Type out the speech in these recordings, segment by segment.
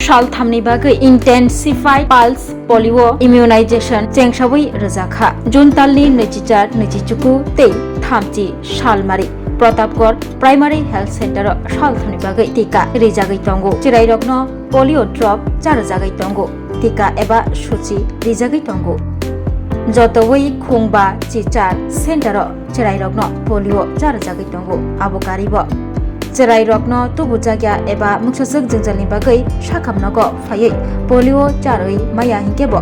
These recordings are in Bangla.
साल थामनि बागै इन्टेन्सिफाइड पाल्स पलिअ इमिउनाइजेशन चेंसाबै रोजाखा जुन तालनि 24-24 तै थामथि सालमारि प्रतापगढ़ प्राइमारी हेल्थ सेंटर साल थामनि बागै टीका रिजागै दंगो चिराय रग्न पलिअ ड्रप चारजागै दंगो टीका एबा सुची रिजागै दंगो जतवै खुंबा चिचार सेंटर चिराय रग्न पलिअ चारजागै दंगो आबोकारिब चिराय रग्न तुबुजाग्या एबा मुक्ससक जंजालनि बागै साखामनगो फायै पलिअ चारै माया हिंकेब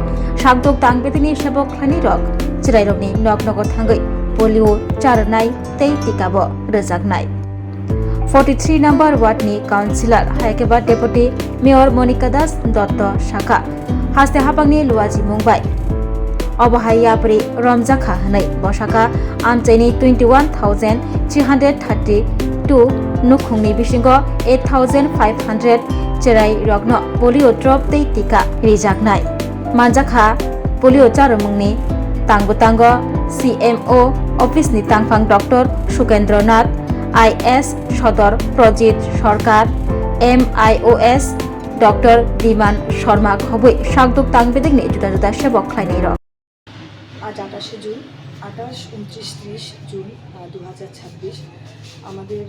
सागदक तांबेदिनि सेबक खानि रग चिराय रगनि नगनगो थांगै पलिअ चारनाय तै टीकाबो रोजागनाय 43 नम्बर वार्डनि काउन्सिलर हायकेबा डेपुटी मेयर मनिका दास दत्त शाखा हास्ते हाबांनि लुवाजि मुंबाय अबहायापरि रमजाखा हनै बसाखा आमचाइनि 21,332 नुखुंनि बिसिंगो 8,500 चिराय रग्न पलिअ ड्रप तै टीका रिजागनाय मानजाखा पलिअ चारमुंनि तांगबुतांग CMO अफिसनि तांफां डॉक्टर सुकेन्द्रनाथ IS सदर प्रजित सरकार MIOS डॉक्टर दिमान शर्मा खबै सागदुक तांबेदिगनि जुदा जुदा सेबक खालायनाय र आज 28 जून 28, 29, 30 जून 2026 আমাদের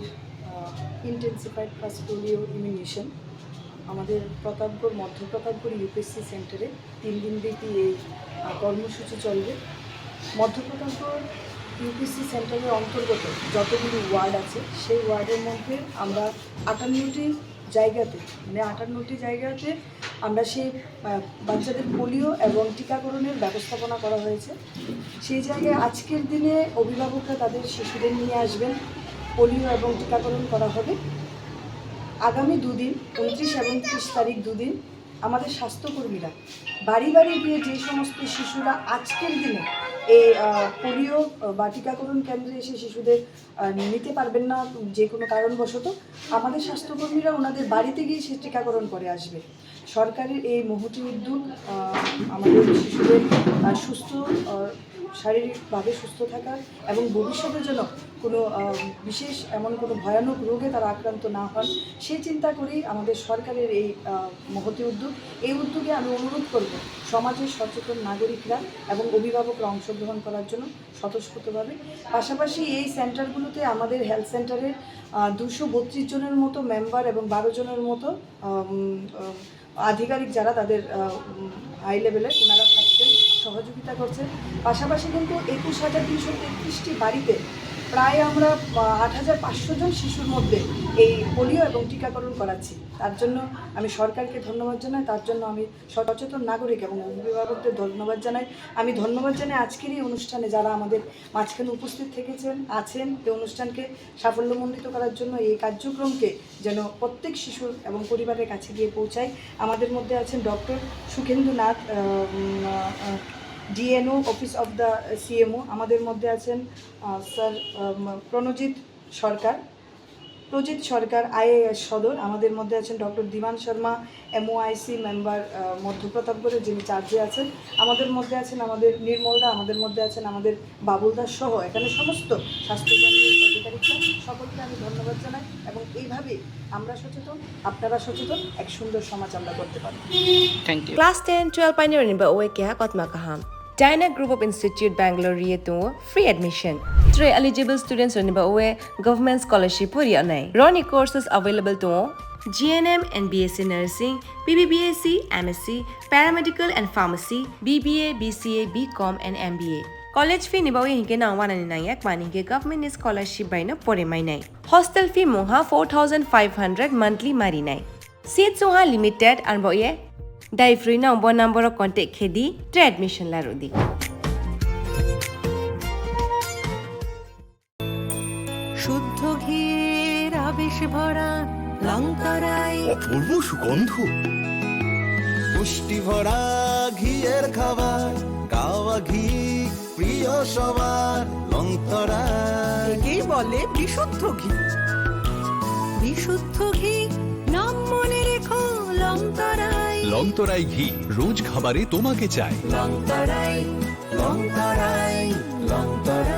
ইন্টেন্সিফাইড পালস পোলিও ইমিউনেশন আমাদের প্রতাপগড় মধ্য প্রতাপগড় UPSC সেন্টারে 3 দিন ব্যাপী এই কর্মসূচি চলবে। মধ্য প্রতাপগড় UPSC সেন্টারের অন্তর্গত যতগুলি ওয়ার্ড আছে সেই ওয়ার্ডের মধ্যে আমরা 58টি জায়গাতে আমরা সেই বাচ্চাদের পোলিও এবং টিকাকরণের ব্যবস্থাপনা করা হয়েছে। সেই জায়গায় আজকের দিনে অভিভাবকরা তাদের শিশুদের নিয়ে আসবেন, পোলিও এবং টিকাকরণ করা হবে। আগামী দুদিন 29 এবং 30 তারিখ দুদিন আমাদের স্বাস্থ্যকর্মীরা বাড়ি বাড়ি গিয়ে যে সমস্ত শিশুরা আজকের দিনে এই পোলিও বা টিকাকরণ কেন্দ্রে এসে শিশুদের নিতে পারবেন না যে কোনো কারণবশত, আমাদের স্বাস্থ্যকর্মীরা ওনাদের বাড়িতে গিয়ে সে টিকাকরণ করে আসবে। সরকারের এই মহতি উদ্যোগ আমাদের শিশুদের সুস্থ শারীরিকভাবে সুস্থ থাকার এবং ভবিষ্যতের জন্য কোনো বিশেষ এমন কোনো ভয়ানক রোগে তারা আক্রান্ত না হন সেই চিন্তা করেই আমাদের সরকারের এই মহতি উদ্যোগ। এই উদ্যোগে আমি অনুরোধ করব সমাজের সচেতন নাগরিকরা এবং অভিভাবকরা অংশগ্রহণ করার জন্য স্বতঃস্ফূর্তভাবে। পাশাপাশি এই সেন্টারগুলোতে আমাদের হেলথ সেন্টারের 232 জনের মতো মেম্বার এবং 12 জনের মতো আধিকারিক যারা তাদের হাই লেভেলের ওনারা থাকছেন, সহযোগিতা করছেন। পাশাপাশি কিন্তু 21,333টি বাড়িতে প্রায় আমরা 8,500 জন শিশুর মধ্যে এই পোলিও এবং টিকাকরণ করাচ্ছি। তার জন্য আমি সরকারকে ধন্যবাদ জানাই, তার জন্য আমি সচেতন নাগরিক এবং অভিভাবকদের ধন্যবাদ জানাই। আমি ধন্যবাদ জানাই আজকের এই অনুষ্ঠানে যারা আমাদের মাঝখানে উপস্থিত আছেন এই অনুষ্ঠানকে সাফল্যমণ্ডিত করার জন্য, এই কার্যক্রমকে যেন প্রত্যেক শিশুর এবং পরিবারের কাছে গিয়ে পৌঁছায়। আমাদের মধ্যে আছেন doctor Sukendranath DNO office of the CMO, আমাদের মধ্যে আছেন স্যার প্রজিত সরকার IAS সদর, আমাদের মধ্যে আছেন ডক্টর দিমান শর্মা MOIC মেম্বার মধ্য প্রতাপগড়ের যিনি চার্জে আছেন, আমাদের মধ্যে আছেন আমাদের নির্মলদা, আমাদের মধ্যে আছেন আমাদের বাবুলদা সহ এখানে সমস্ত স্বাস্থ্যকর্মী অধিকারিকরা সকলকে আমি ধন্যবাদ জানাই। এবং এইভাবেই আমরা সচেতন, আপনারা সচেতন, এক সুন্দর সমাজ আমরা করতে পারি। Thank you. Class 10, 12 pioneering ba oe kya kotma kaham. Dyna Group of Institute Bangalore riyetu free admission. 3 eligible students ba oe government scholarship puri anai. Roni courses available to GNM and BSc Nursing, BBBAC, MSc, Paramedical and Pharmacy, BBA, BCA, BCom and MBA. College fee ni ba oe hinke na wana ni nai ek mani ke government scholarship bai na pore mai nai. Hostel fee moha 4,500 monthly mari nai. Seats oha limited and ba oe Dai free na umbo number of contact khedi tre admission la rodi. শুদ্ধ ঘির আবেশ ভরা লঙ্কারাই অপূর্ব সুগন্ধ, পুষ্টি ভরা ঘিয়ের খাবার, গাওয়া ঘি প্রিয় সবার লঙ্কারাই। একেই বলে বিশুদ্ধ ঘি। বিশুদ্ধ ঘি নাম মনে রেখো লঙ্কারাই। লংতরাই ঘি রোজ খাবারে তোমাকে চাই। লঙ্কারাই লঙ্কারাই লঙ্কারাই।